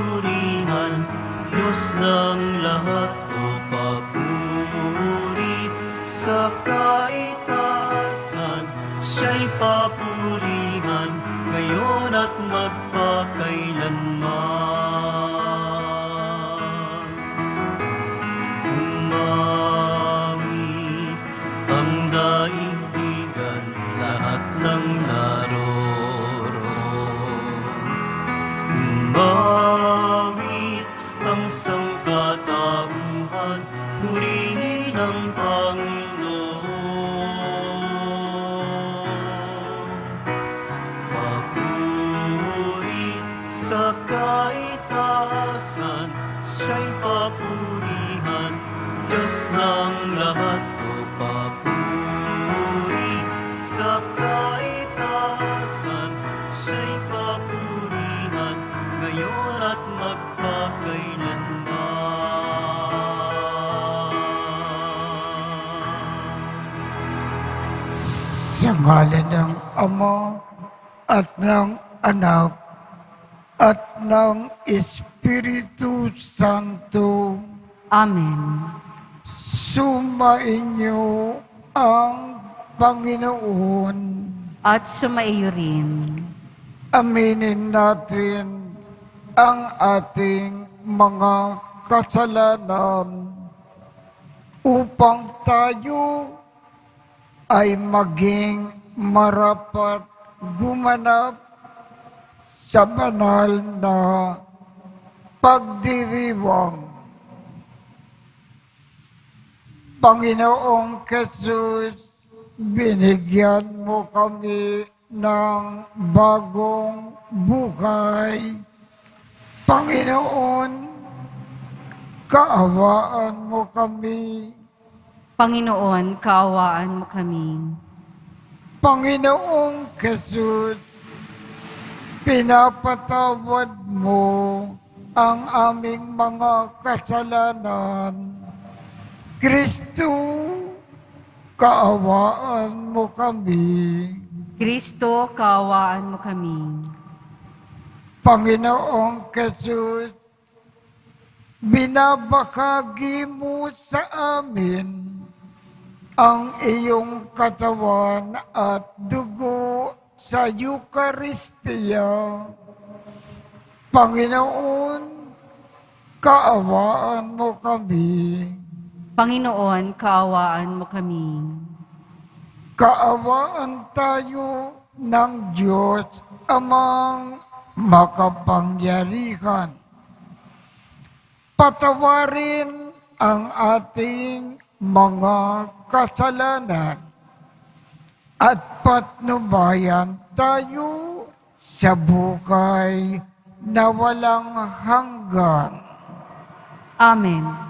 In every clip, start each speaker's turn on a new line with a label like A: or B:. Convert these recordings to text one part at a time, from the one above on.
A: kapurihan, Diyos ng lahat o papuri sa kaitasan. Siya'y papurihan ngayon at magpakailanman. Umawit ang daigdigan, lahat ng naroroon. Umawit ang sangkatauhan, purihin ang Panginoon. Papuri sa kaitasan, siya'y papurihan, Diyos ng lahat o papuri sa kaitasan, siya'y papurihan ngayon at magpakailanman.
B: Sa ngalan ng Ama at ng Anak at ng Espiritu Santo.
C: Amen.
B: Sumainyo ang Panginoon.
C: At sumaiyo rin.
B: Aminin natin ang ating mga kasalanan upang tayo ay maging marapat gumanap sa banal na pagdiriwang. Panginoong Jesus, binigyan mo kami ng bagong buhay. Panginoon, kaawaan mo kami.
C: Panginoon, kaawaan mo kami.
B: Panginoong Jesus, pinapatawad mo ang aming mga kasalanan. Kristo, kaawaan mo kami.
C: Kristo, kaawaan mo kami.
B: Panginoong Jesus, binabahagi mo sa amin ang iyong katawan at dugo sa Eucharistia. Panginoon, kaawaan mo kami.
C: Panginoon, kaawaan mo kami.
B: Kaawaan tayo ng Diyos Amang makapangyarihan. Patawarin ang ating mga kasalanan at patnubayan tayo sa buhay na walang hanggan.
C: Amen.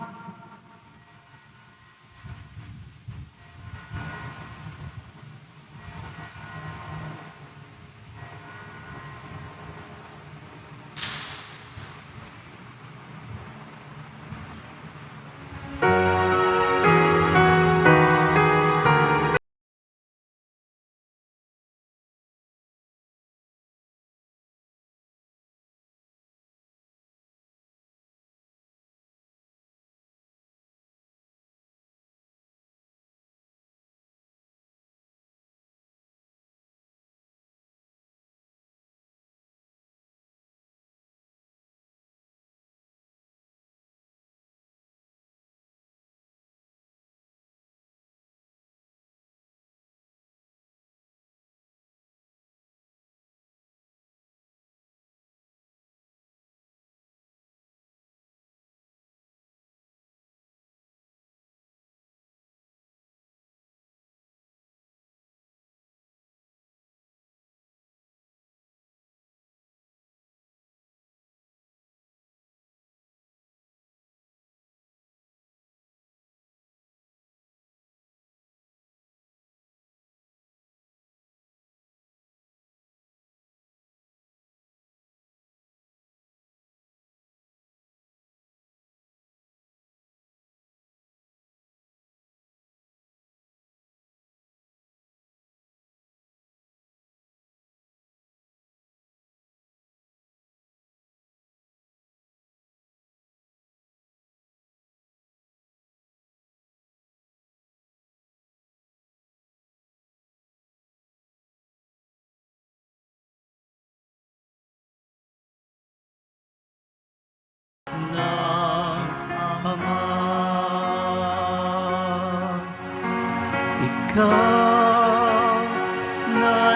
A: ikaw na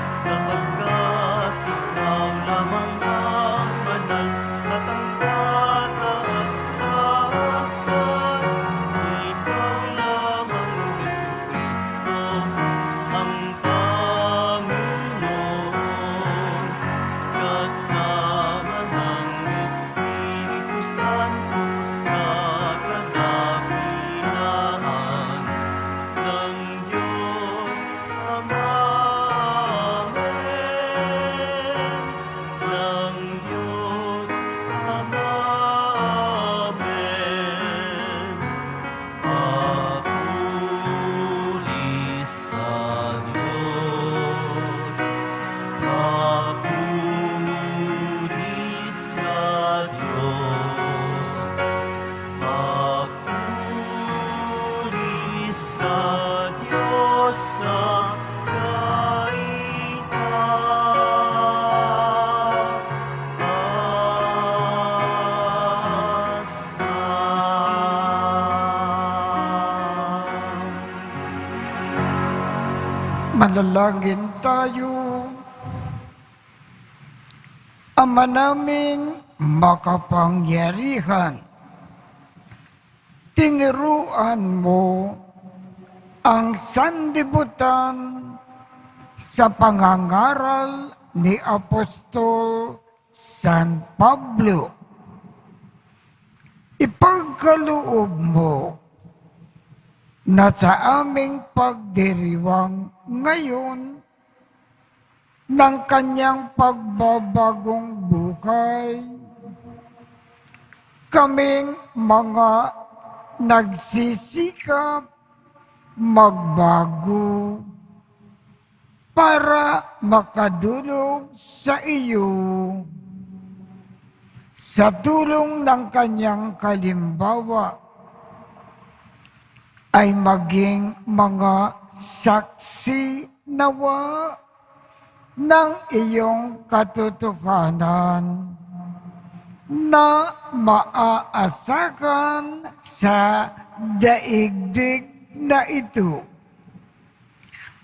A: sapagkat ikaw lamang ang banal at ang kataas-taasan. Ikaw lamang, Jesucristo, ang Panginoon, kasama ng Espiritu Santo sa kadakilaan ng Diyos Ama. Amen. Ng Diyos Ama. Amen. Papuri sa Diyos. Papuri sa Diyos. Papuri sa Diyos sa kaitaasan.
B: Manalangin tayo. Ama naming makapangyarihan, tinuruan mo ang sanlibutan sa pangangaral ni Apostol San Pablo. Ipagkaloob mo na sa aming pagdiriwang ngayon ng kanyang pagbabagong buhay, kaming mga nagsisikap magbago para makadulog sa iyo. Sa tulong ng kanyang kalimbawa, ay maging mga saksi nawa ng iyong katotohanan na maaasahan sa daigdig na ito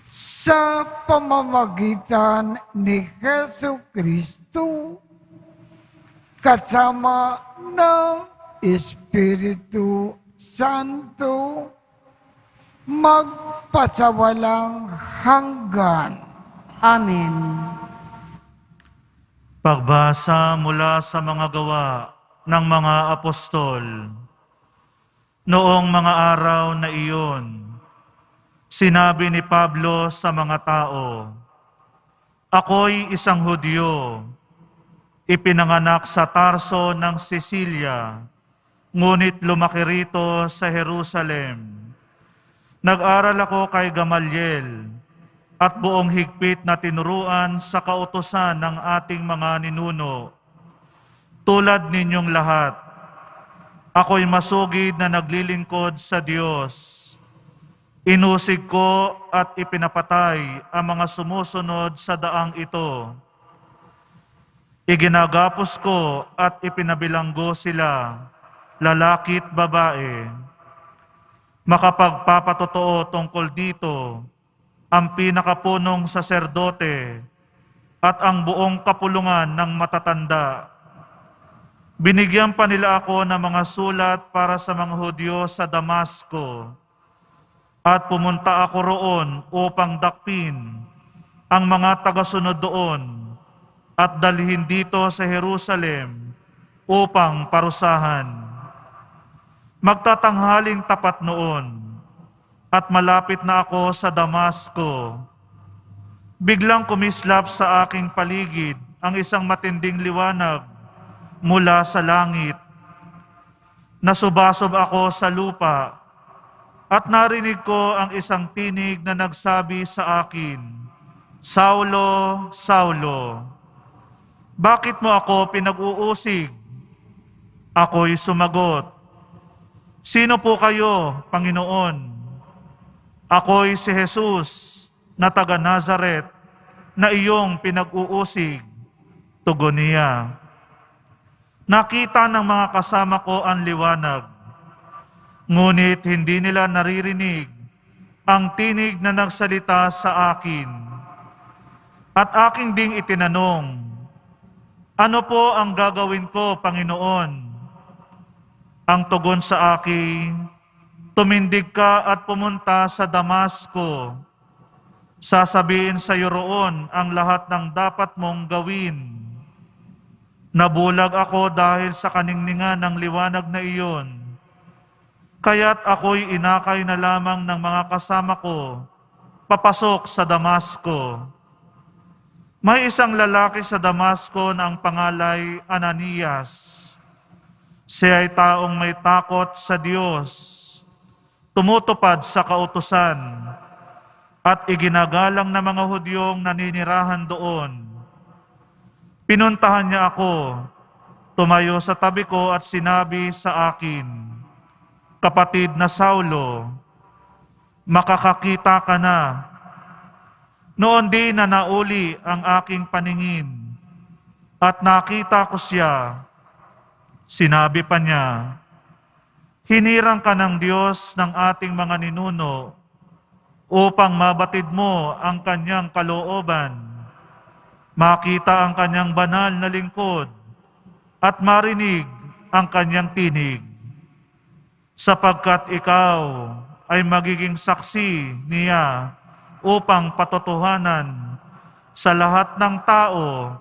B: sa pamamagitan ni Jesucristo kasama ng Espiritu Santo magpasawalang hanggan.
C: Amen.
D: Pagbasa mula sa mga gawa ng mga apostol. Noong mga araw na iyon, sinabi ni Pablo sa mga tao, "Ako'y isang Hudyo, ipinanganak sa Tarso ng Sicilia, ngunit lumaki rito sa Jerusalem. Nag-aral ako kay Gamaliel at buong higpit na tinuruan sa kautusan ng ating mga ninuno. Tulad ninyong lahat, ako'y masugid na naglilingkod sa Diyos. Inusig ko at ipinapatay ang mga sumusunod sa daang ito. Iginagapos ko at ipinabilanggo sila, lalaki't babae. makapagpapatotoo tungkol dito ang pinakapunong saserdote at ang buong kapulungan ng matatanda. Binigyan pa nila ako ng mga sulat para sa mga Hudyo sa Damasco at pumunta ako roon upang dakpin ang mga tagasunod doon at dalhin dito sa Jerusalem upang parusahan. Magtatanghaling tapat noon at malapit na ako sa Damasco. Biglang kumislap sa aking paligid ang isang matinding liwanag mula sa langit. Nasubasob ako sa lupa at narinig ko ang isang tinig na nagsabi sa akin, "Saulo, Saulo, bakit mo ako pinag-uusig?" Ako'y sumagot, "Sino po kayo, Panginoon?" Ako'y si Jesus na taga Nazaret na iyong pinag-uusig. Tugon niya. Nakita ng mga kasama ko ang liwanag, ngunit hindi nila naririnig ang tinig na nagsalita sa akin. At aking ding itinanong, "Ano po ang gagawin ko, Panginoon?" Ang tugon sa akin, "Tumindig ka at pumunta sa Damasco. Sasabihin sa iyo roon ang lahat ng dapat mong gawin." Nabulag ako dahil sa kaningningan ng liwanag na iyon. Kaya't ako'y inakay na lamang ng mga kasama ko, papasok sa Damasco. May isang lalaki sa Damasco na ang pangalay Ananias. Siya ay taong may takot sa Diyos, tumutupad sa kautusan, at iginagalang ng mga Hudyong naninirahan doon. Pinuntahan niya ako, tumayo sa tabi ko at sinabi sa akin, "Kapatid na Saulo, makakakita ka na." Noon din na nauli ang aking paningin at nakita ko siya. Sinabi pa niya, "Hinirang ka ng Diyos ng ating mga ninuno upang mabatid mo ang kanyang kalooban, makita ang kanyang banal na lingkod, at marinig ang kanyang tinig. Sapagkat ikaw ay magiging saksi niya upang patotohanan sa lahat ng tao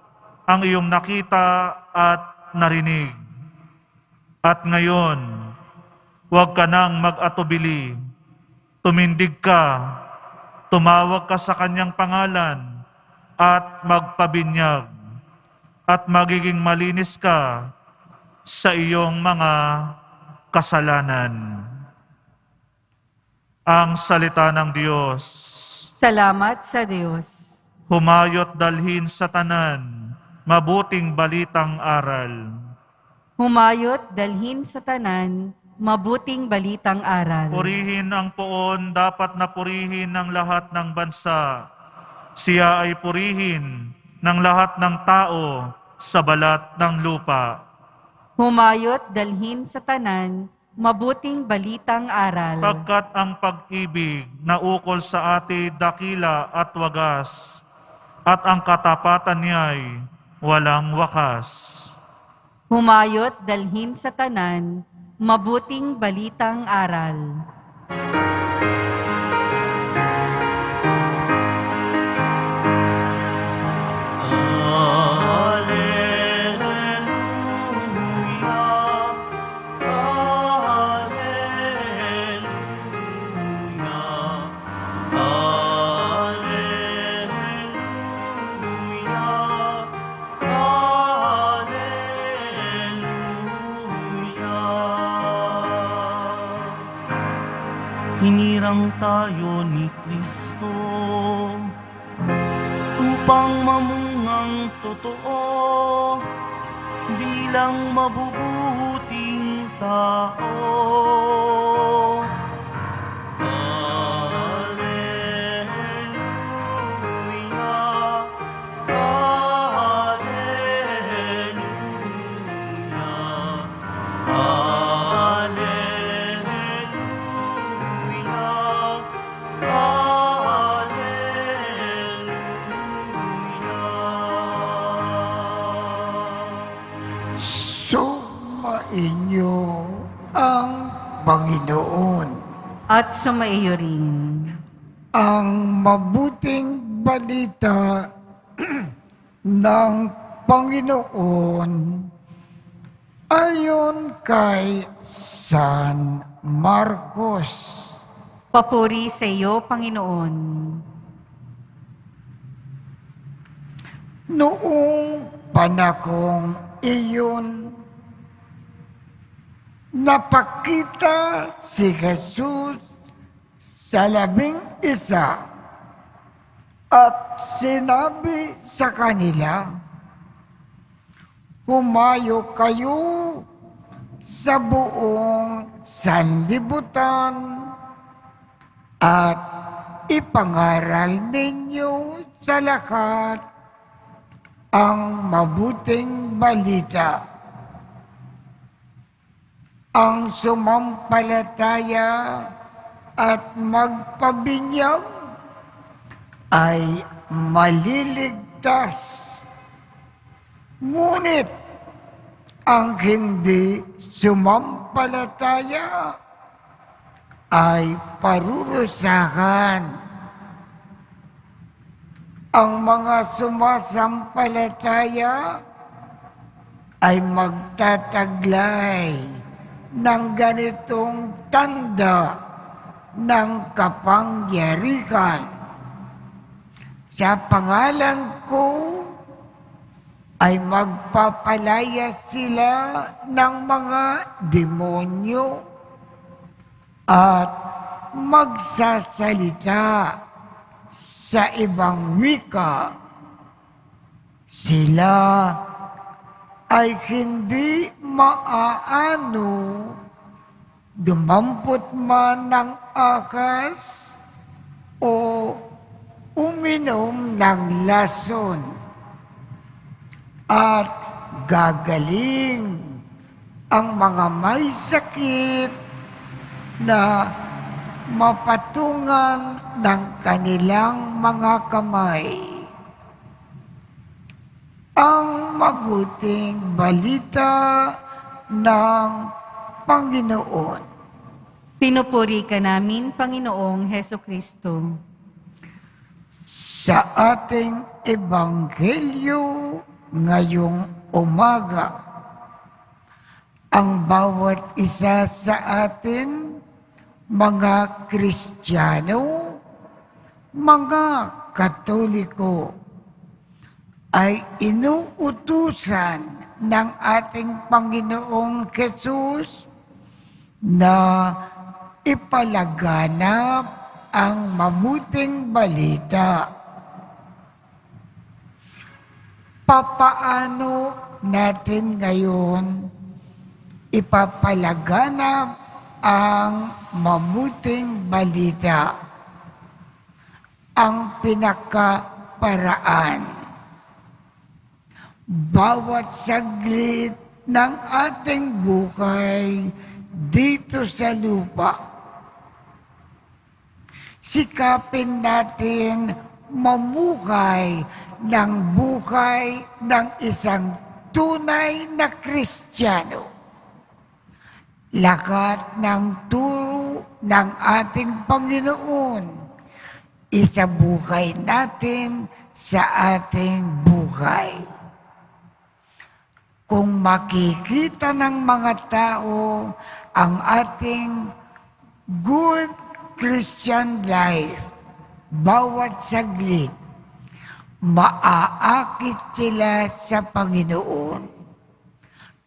D: ang iyong nakita at narinig. At ngayon, huwag ka nang mag-atubili. Tumindig ka, tumawag ka sa kanyang pangalan, at magpabinyag, at magiging malinis ka sa iyong mga kasalanan." Ang salita ng Diyos.
C: Salamat sa Diyos.
D: Humayot dalhin sa tanan, mabuting balitang aral.
C: Humayot dalhin sa tanan, mabuting balitang aral.
D: Purihin ang poon, dapat na purihin ng lahat ng bansa. Siya ay purihin ng lahat ng tao sa balat ng lupa.
C: Humayot dalhin sa tanan, mabuting balitang aral.
D: Pagkat ang pag-ibig na ukol sa ati dakila at wagas, at ang katapatan niya'y walang wakas.
C: Humayot dalhin sa tanan, mabuting balitang aral.
A: Hinirang tayo ni Kristo upang mamungang totoo bilang mabubuting tao. Alleluia, alleluia, alleluia.
B: Sumainyo ang Panginoon.
C: At sumaiyo rin.
B: Ang mabuting balita ng Panginoon ayon kay San Marcos.
C: Papuri sa iyo, Panginoon.
B: Noong panahong iyon, napakita si Jesus sa 11 at sinabi sa kanila, "Humayo kayo sa buong sanlibutan at ipangaral ninyo sa lahat ang mabuting balita. Ang sumampalataya at magpabinyag ay maliligtas. Ngunit ang hindi sumampalataya ay parurusahan. Ang mga sumasampalataya ay magtataglay ng ganitong tanda ng kapangyarihan. Sa pangalan ko ay magpapalaya sila ng mga demonyo at magsasalita sa ibang wika. Sila ay hindi maaano dumampot man ng akas o uminom ng lason, at gagaling ang mga may sakit na mapatungan ng kanilang mga kamay. Ang mabuting balita ng Panginoon.
C: Pinupuri ka namin, Panginoong Hesukristo.
B: Sa ating ebanghelyo ngayong umaga, ang bawat isa sa atin, mga Kristiyano, mga Katoliko, ay inuutusan ng ating Panginoong Hesus na ipalaganap ang mabuting balita. Papaano natin ngayon ipapalaganap ang mabuting balita? Ang pinakaparaan, bawat saglit ng ating buhay dito sa lupa, sikapin natin mamuhay ng buhay ng isang tunay na Kristiyano. Lahat ng turo ng ating Panginoon, isabuhay natin sa ating buhay. Kung makikita ng mga tao ang ating good Christian life, bawat saglit, maaakit sila sa Panginoon.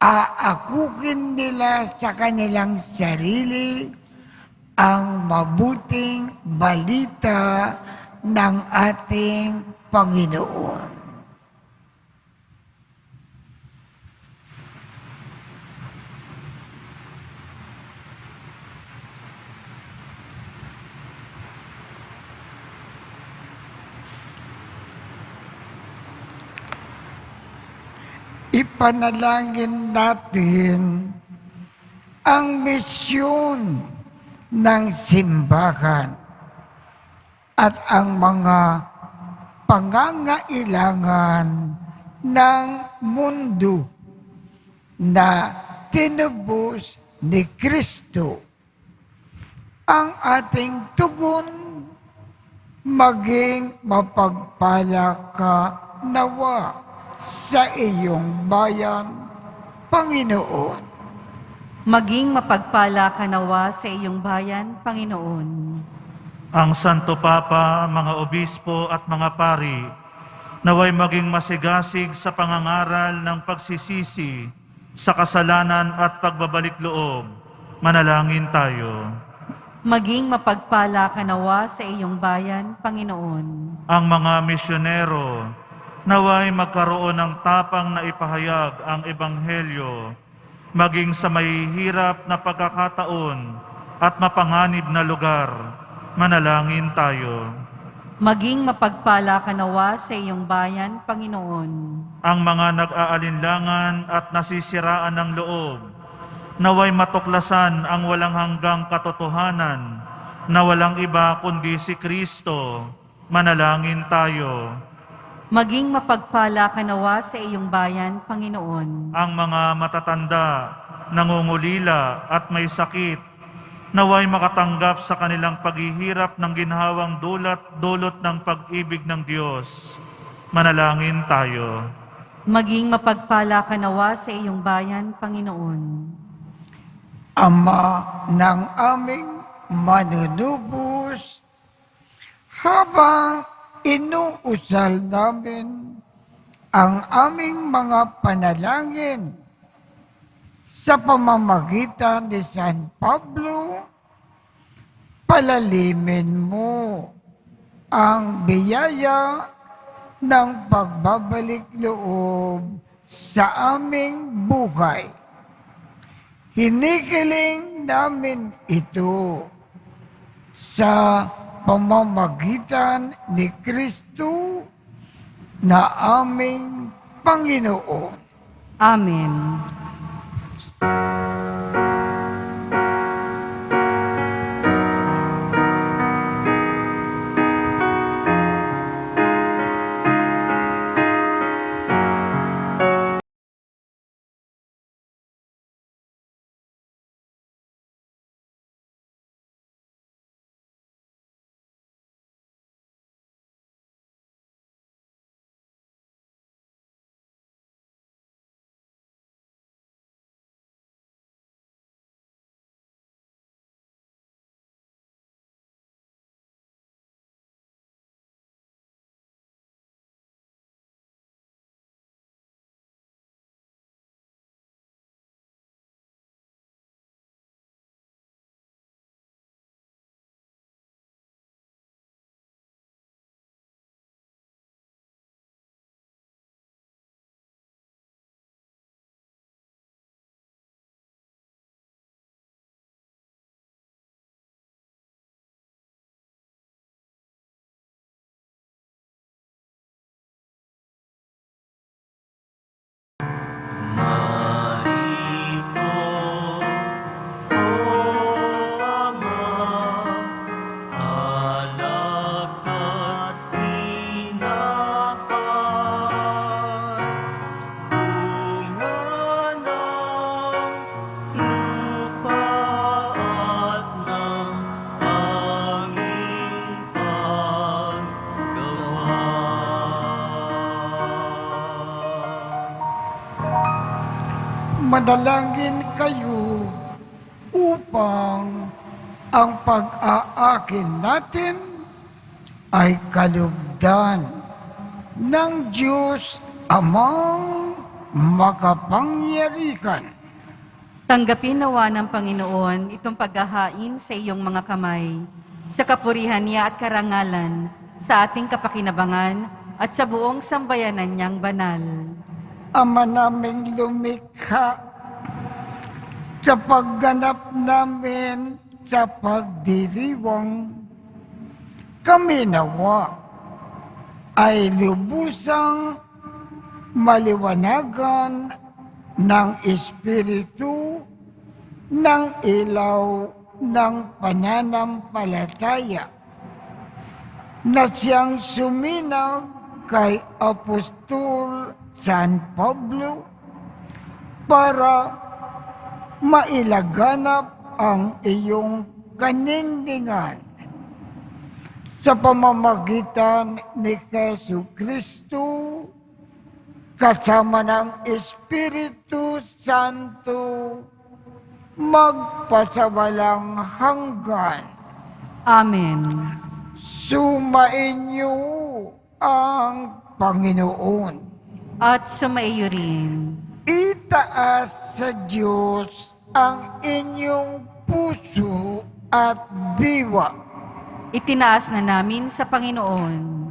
B: Aakukin nila sa kanilang sarili ang mabuting balita ng ating Panginoon. Ipanalangin natin ang misyon ng simbahan at ang mga pangangailangan ng mundo na tinubos ni Kristo. Ang ating tugon, maging mapagpala ka nawa sa iyong bayan, Panginoon.
C: Maging mapagpala ka nawa sa iyong bayan, Panginoon.
D: Ang Santo Papa, mga obispo at mga pari, naway maging masigasig sa pangangaral ng pagsisisi sa kasalanan at pagbabalik loob. Manalangin tayo.
C: Maging mapagpala ka nawa sa iyong bayan, Panginoon.
D: Ang mga misyonero, naway magkaroon ng tapang na ipahayag ang Ebanghelyo, maging sa mahihirap na pagkakataon at mapanganib na lugar. Manalangin tayo.
C: Maging mapagpala ka nawa sa iyong bayan, Panginoon.
D: Ang mga nag-aalinlangan at nasisiraan ng loob, naway matuklasan ang walang hanggang katotohanan na walang iba kundi si Kristo. Manalangin tayo.
C: Maging mapagpala ka nawa sa iyong bayan, Panginoon.
D: Ang mga matatanda, nangungulila at may sakit, naway makatanggap sa kanilang paghihirap ng ginhawang dulot ng pag-ibig ng Diyos. Manalangin tayo.
C: Maging mapagpala ka nawa sa iyong bayan, Panginoon.
B: Ama ng aming manunubos, habang inuusal namin ang aming mga panalangin sa pamamagitan ni San Pablo, palalimin mo ang biyaya ng pagbabalik loob sa aming buhay. Hinihiling namin ito sa pamamagitan ni Kristo na aming Panginoon.
C: Amen.
A: Marito, O Ama, alak at tinapay, bunga ng lupa at ng hanging paggawa.
B: Manalangin kayo upang ang pag-aakin natin ay kalugdan ng Diyos Amang makapangyarihan.
C: Tanggapin nawa ng Panginoon itong paghahain sa iyong mga kamay, sa kapurihan niya at karangalan, sa ating kapakinabangan at sa buong sambayanan niyang banal.
B: Ama naming lumikha, sa pagganap namin sa pagdiriwang, kami nawa ay lubusang maliwanagan ng Espiritu ng ilaw ng pananampalataya na siyang suminag kay Apostol San Pablo para mailaganap ang iyong kanindigan sa pamamagitan ni Jesu Kristo kasama ng Espiritu Santo magpasawalang hanggan.
C: Amen.
B: Sumainyo ang Panginoon.
C: At sumaiyo rin.
B: Itaas sa Diyos ang inyong puso at diwa.
C: Itinaas na namin sa Panginoon.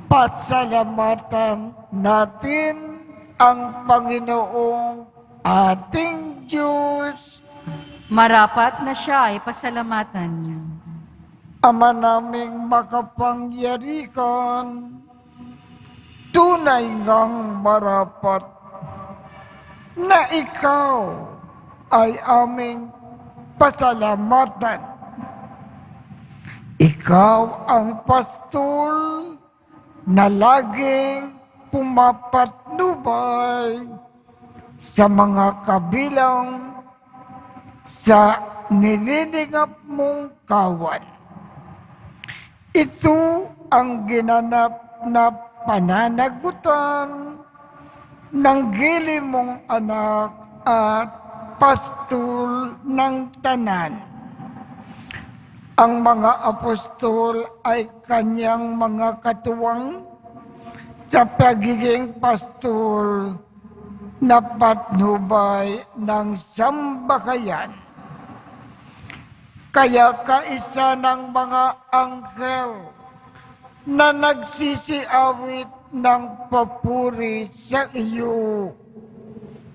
B: Pasalamatan natin ang Panginoong ating Diyos.
C: Marapat na siya ay pasalamatan.
B: Ama naming makapangyarihan, tunay ngang marapat na ikaw ay aming pasalamatan. Ikaw ang pastol na laging pumapatnubay sa mga kabilang sa nililingap mong kawan. Ito ang ginanap na pananagutan ng gilim mong anak at pastol ng tanan. Ang mga apostol ay kanyang mga katuwang sa pagiging pastol na patnubay ng sambahayan. Kaya kaisa ng mga anghel na nagsisiawit ng papuri sa iyo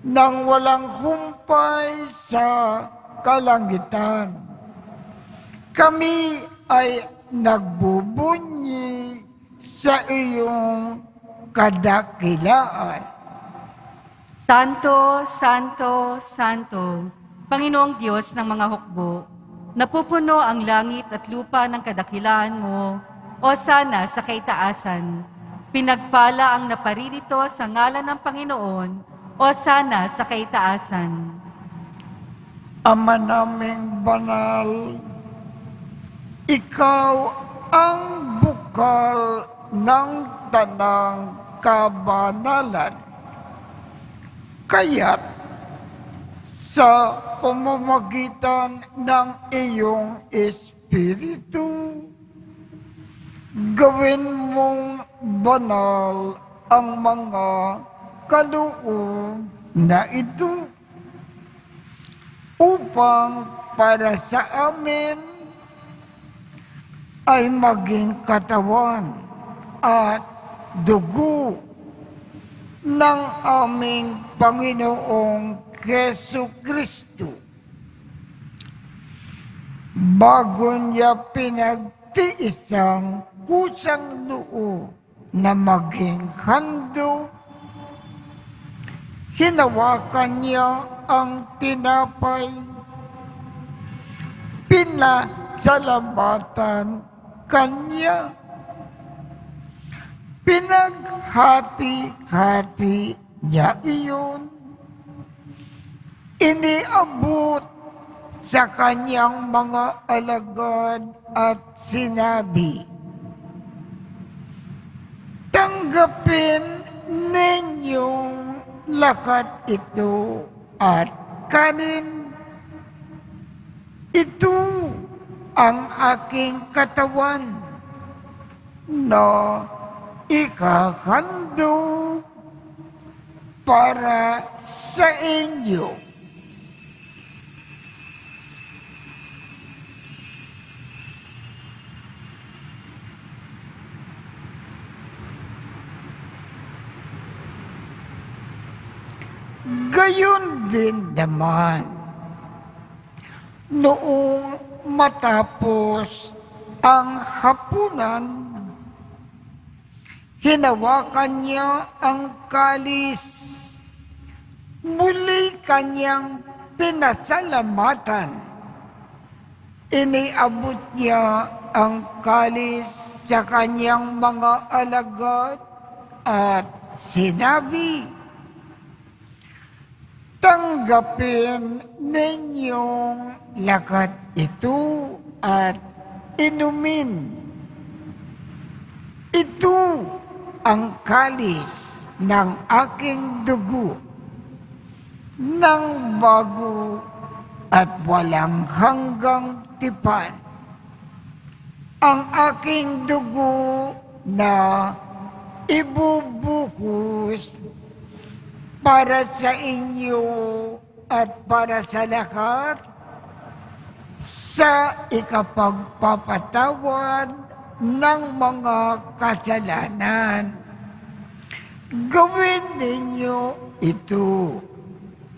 B: nang walang humpay sa kalangitan. Kami ay nagbubunyi sa iyong kadakilaan.
C: Santo, Santo, Santo, Panginoong Diyos ng mga hukbo, napupuno ang langit at lupa ng kadakilaan mo, o sana sa kaitaasan. Pinagpala ang naparirito sa ngalan ng Panginoon, o sana sa kaitaasan.
B: Ama naming banal, ikaw ang bukal ng tanang kabanalan. Kaya't sa pamamagitan ng iyong Espiritu, gawin mong banal ang mga kaloob na ito upang para sa amin ay maging katawan at dugo ng aming Panginoong Jesu Kristo. Bago niya pinagtiisang kusang loob na maging handog, hinawakan niya ang tinapay, pinasalamatan kanya, pinaghati-hati niya iyon, iniabot sa kanyang mga alagad at sinabi, "Tanggapin ninyong lahat ito at kanin. Ito ang aking katawan na ikahandog para sa inyo." Gayon din naman, noong matapos ang hapunan, hinawakan niya ang kalis, muli kanyang pinasalamatan. Iniabot niya ang kalis sa kanyang mga alagad at sinabi, "Tanggapin Tanggapin ninyong lakat ito at inumin. Ito ang kalis ng aking dugo, ng bago at walang hanggang tipan. Ang aking dugo na ibubuhos para sa inyo at para sa lahat sa ikapagpapatawad ng mga kasalanan. Gawin ninyo ito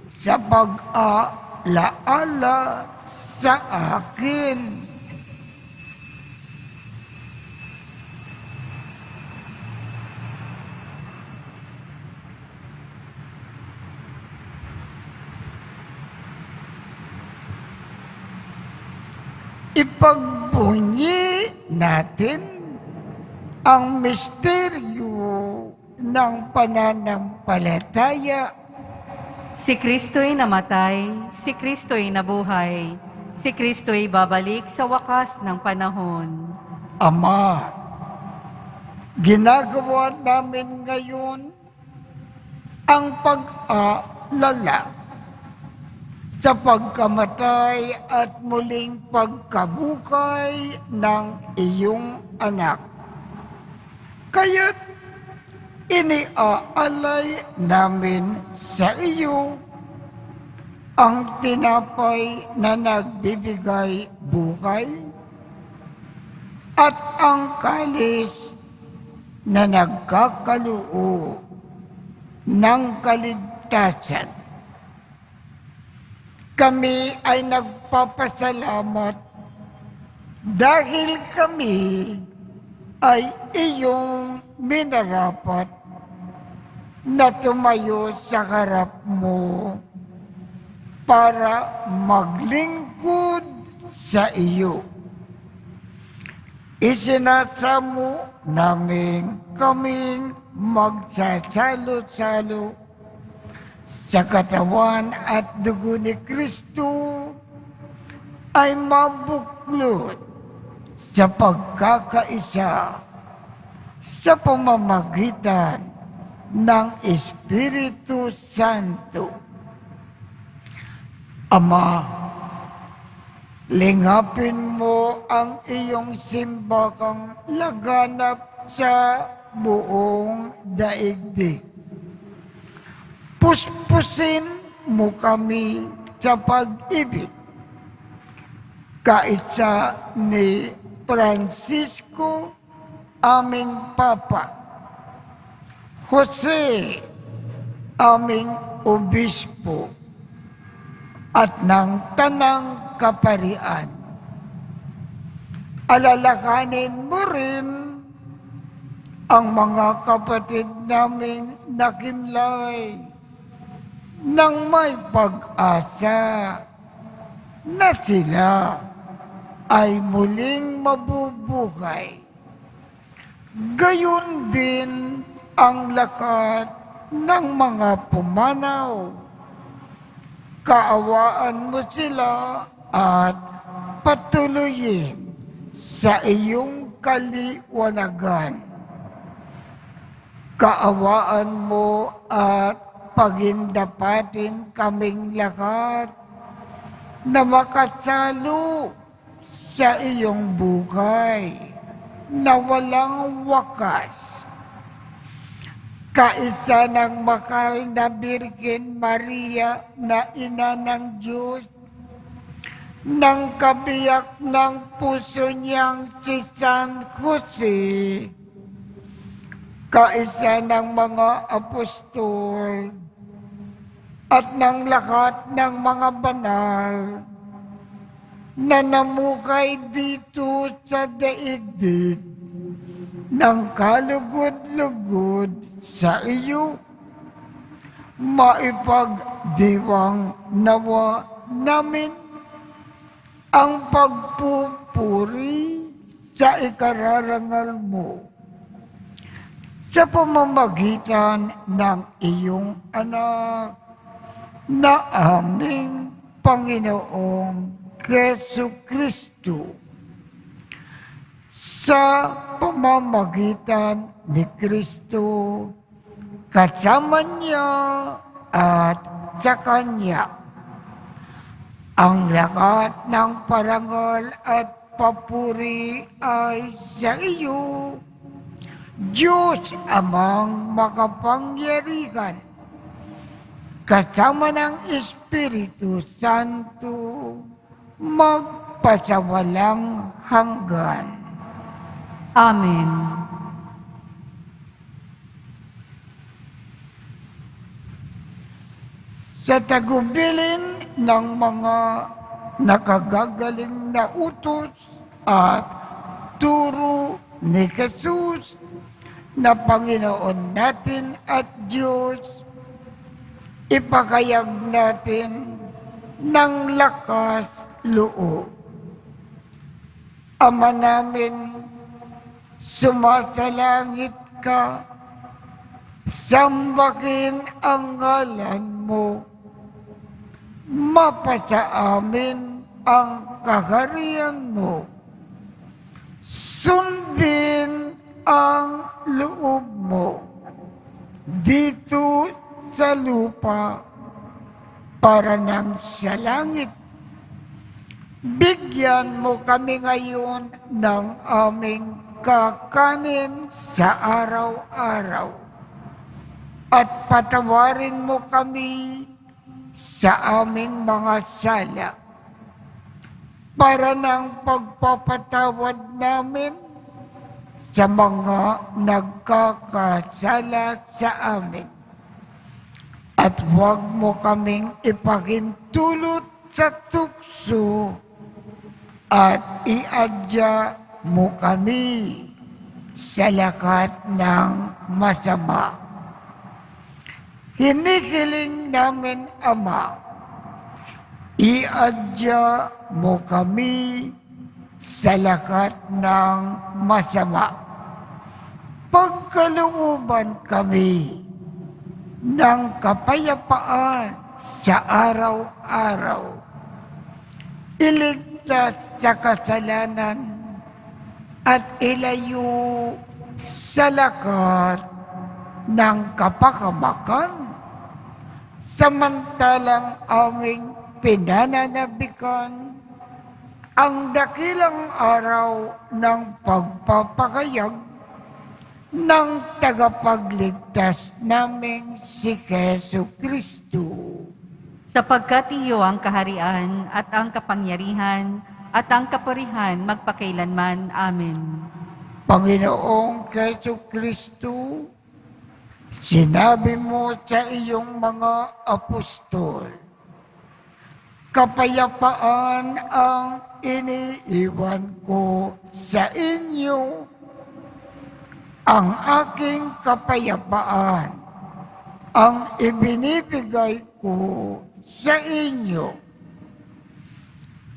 B: sa pag-aalaala sa akin. Ipagbunyi natin ang misteryo ng pananampalataya.
C: Si Kristo'y namatay, si Kristo'y nabuhay, si Kristo'y babalik sa wakas ng panahon.
B: Ama, ginagawa namin ngayon ang pag-aalala sa pagkamatay at muling pagkabuhay ng iyong anak. Kaya't iniaalay namin sa iyo ang tinapay na nagbibigay buhay at ang kalis na nagkakaloo ng kaligtasan. Kami ay nagpapasalamat dahil kami ay iyong minarapat na tumayo sa harap mo para maglingkod sa iyo. Isinasamo namin kaming magsasalo-salo sa katawan at dugo ni Kristo ay mabuklod sa pagkakaisa sa pamamagitan ng Espiritu Santo. Ama, lingapin mo ang iyong simbakang laganap sa buong daigdig. Puspusin mo kami sa pag-ibig, kaisa ni Francisco, aming Papa, Jose, aming Obispo, at ng Tanang Kaparian. Alalakanin mo rin ang mga kapatid naming nakimlay nang may pag-asa na sila ay muling mabubuhay. Gayon din ang lakat ng mga pumanaw. Kaawaan mo sila at patuloyin sa iyong kaliwanagan. Kaawaan mo at pagindapatin kaming lahat na makasalo sa iyong buhay na walang wakas. Kaisa ng mahal na Birhen Maria na ina ng Diyos, ng kabiyak ng puso niyang si San Jose, kaisa ng mga apostol, at ng lahat ng mga banal na namukay dito sa daigdig ng kalugod-lugod sa iyo, maipagdiwang nawa namin ang pagpupuri sa ikararangal mo sa pamamagitan ng iyong anak na aming Panginoong Kesu Kristo, sa pamamagitan ni Kristo, kasama niya at sa Kanya, ang lahat ng parangal at papuri ay sa iyo, Diyos Amang makapangyarihan, kasama ng Espiritu Santo, magpasawalang hanggan.
C: Amen.
B: Sa tagubilin ng mga nakagagaling na utos at turo ni Jesus na Panginoon natin at Diyos, ipakayag natin ng lakas loob. Ama namin, sumasalangit ka, sambahin ang ngalan mo, mapasa amin ang kaharian mo, sundin ang loob mo dito sa lupa para nang sa langit. Bigyan mo kami ngayon ng aming kakanin sa araw-araw at patawarin mo kami sa aming mga sala para ng pagpapatawad namin sa mga nagkakasala sa amin. At huwag mo kaming ipahintulot sa tukso at iadya mo kami sa lahat ng masama. Hinihiling namin, Ama, iadya mo kami sa lahat ng masama. Pagkalooban kami ng kapayapaan sa araw-araw. Iligtas sa kasalanan at ilayo sa lahat ng kapakamakan, samantalang aming pinananabikan ang dakilang araw ng pagpapakayag ng tagapagligtas naming si Jesu Kristo.
C: Sapagkat iyo ang kaharian at ang kapangyarihan at ang kapurihan magpakailanman. Amen.
B: Panginoong Jesu Kristo, sinabi mo sa iyong mga apostol, kapayapaan ang iniiwan ko sa inyo, ang aking kapayapaan ang ibinibigay ko sa inyo.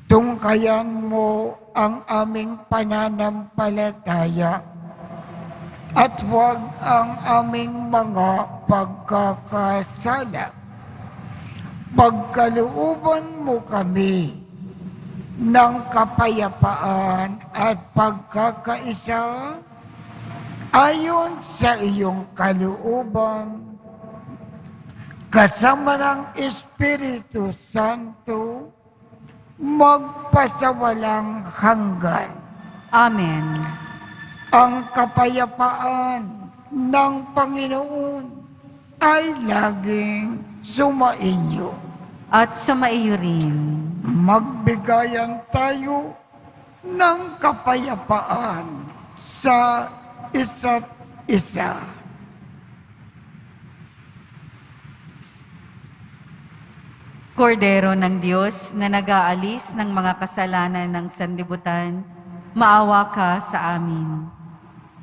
B: Tungkayan mo ang aming pananampalataya at huwag ang aming mga pagkakasala. Pagkalooban mo kami ng kapayapaan at pagkakaisa ayon sa iyong kalooban, kasama ng Espiritu Santo, magpasawalang hanggan.
C: Amen.
B: Ang kapayapaan ng Panginoon ay laging sumainyo.
C: At sumaiyo rin.
B: Magbigayan tayo ng kapayapaan sa isa't isa.
C: Kordero ng Diyos na nag-aalis ng mga kasalanan ng sanlibutan, maawa ka sa amin.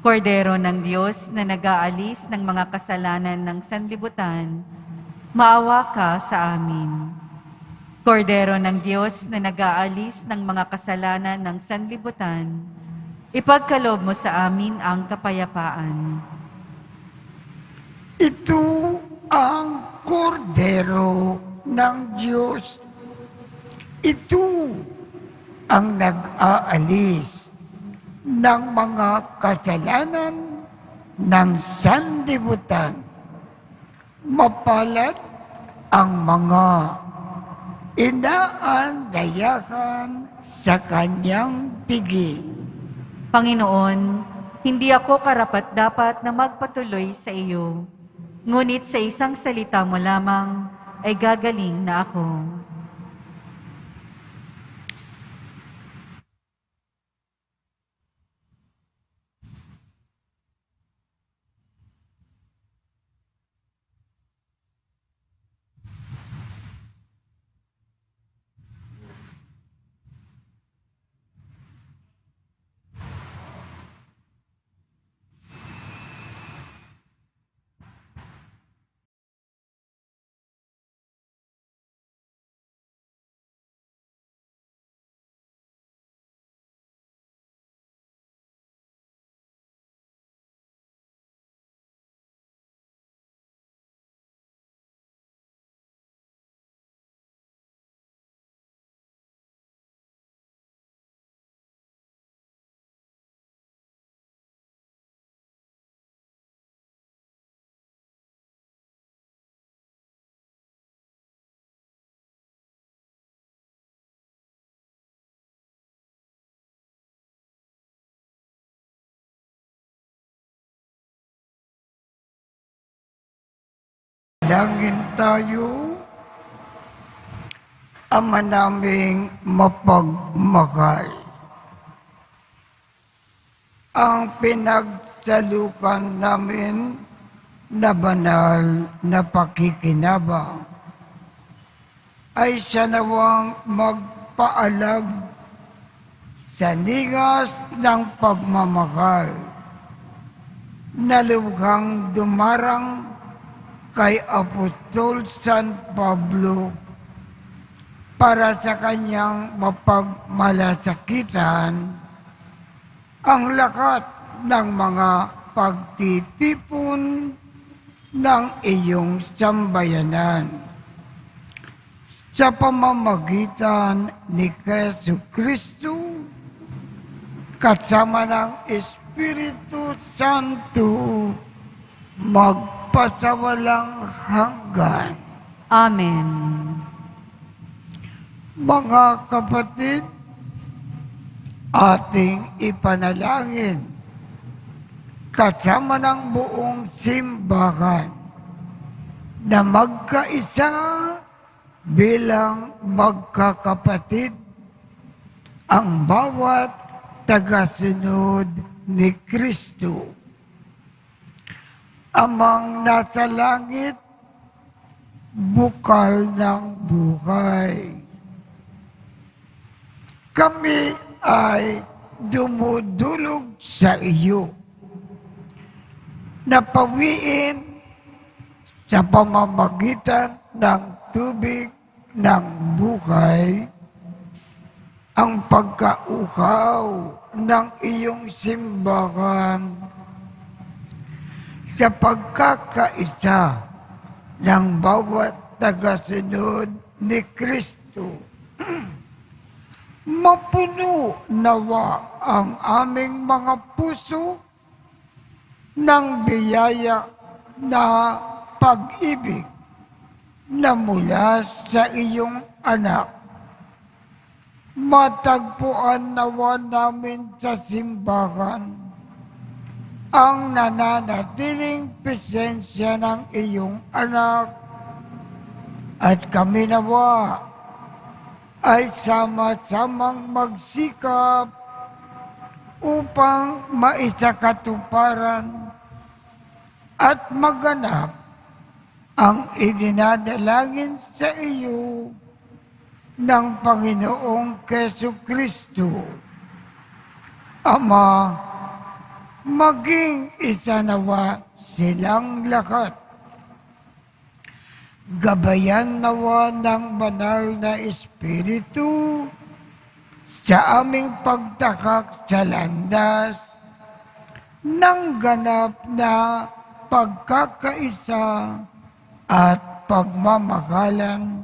C: Kordero ng Diyos na nag-aalis ng mga kasalanan ng sanlibutan, maawa ka sa amin. Kordero ng Diyos na nag-aalis ng mga kasalanan ng sanlibutan, ipagkaloob mo sa amin ang kapayapaan.
B: Ito ang kordero ng Diyos. Ito ang nag-aalis ng mga kasalanan ng sanlibutan. Mapalad ang mga inaandayakan sa kanyang piging.
C: Panginoon, hindi ako karapat-dapat na magpatuloy sa iyo, ngunit sa isang salita mo lamang ay gagaling na ako.
B: Langin tayo, Ama naming mapagmahal. Ang pinagsalukan namin na banal na pakikinabang ay siya nawang magpaalag sa ningas ng pagmamahal na lubhang dumarang kay Apostol San Pablo para sa kanyang mapagmalasakitan ang lakat ng mga pagtitipon ng iyong sambayanan. Sa pamamagitan ni Jesu Kristo, kasama ng Espiritu Santo, magpasawalang hanggan.
C: Amen.
B: Mga kapatid, ating ipanalangin kasama ng buong simbahan na magkaisa bilang magkakapatid ang bawat tagasunod ni Kristo. Amang nasa langit, bukal ng buhay. Kami ay dumudulog sa iyo, napawiin sa pamamagitan ng tubig ng buhay, ang pagkauhaw ng iyong simbahan sa pagkakaisa ng bawat tagasunod ni Kristo. Mapuno nawa ang aming mga puso ng biyaya na pag-ibig na mula sa iyong anak. Matagpuan nawa namin sa simbahan ang nananatiling presensya ng iyong anak at kami nawa ay sama-samang magsikap upang maisakatuparan at maganap ang idinadalangin sa iyo ng Panginoong Kesu Kristo. Ama, maging isa nawa silang lahat. Gabayan nawa ng banal na Espiritu sa aming pagtakak sa landas ng ganap na pagkakaisa at pagmamahalan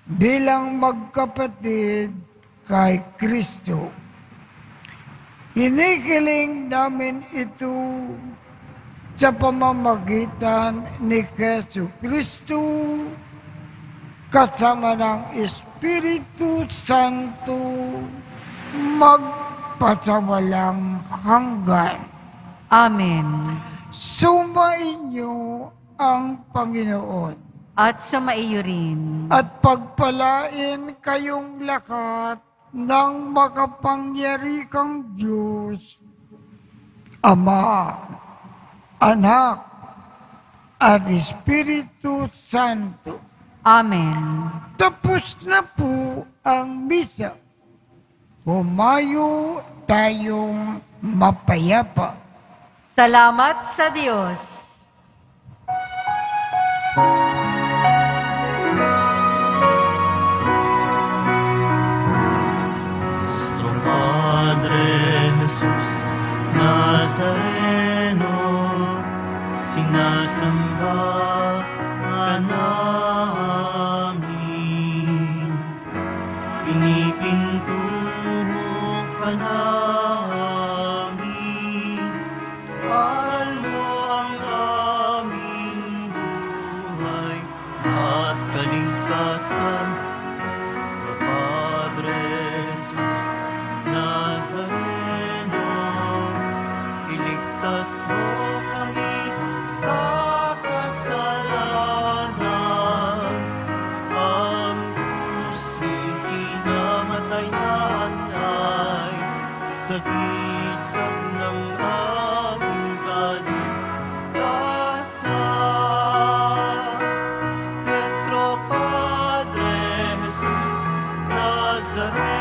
B: bilang magkapatid kay Kristo. Hinihiling namin ito sa pamamagitan ni Jesu Kristo kasama ng Espiritu Santo magpasawalang hanggan.
C: Amen.
B: Sumainyo ang Panginoon
C: At sumaiyo rin.
B: at pagpalain kayong lahat ng makapangyarihang Diyos, Ama, Anak, at Espiritu Santo.
C: Amen.
B: Tapos na po ang misa. Humayo tayong mapayapa.
C: Salamat sa Diyos.
A: Nuestro Padre Jesús Nazareno, sinasamba ka namin. Pinipinto mo ka namin. Mahal mo ang aming buhay at kaligtasan. Nuestro Padre Jesus Nazareno, iligtas mo kami sa kasalanan. Ang krus mo'y pinamatayan ay sagisag ng aming kaligtasan. Nuestro Padre Jesus Nazareno,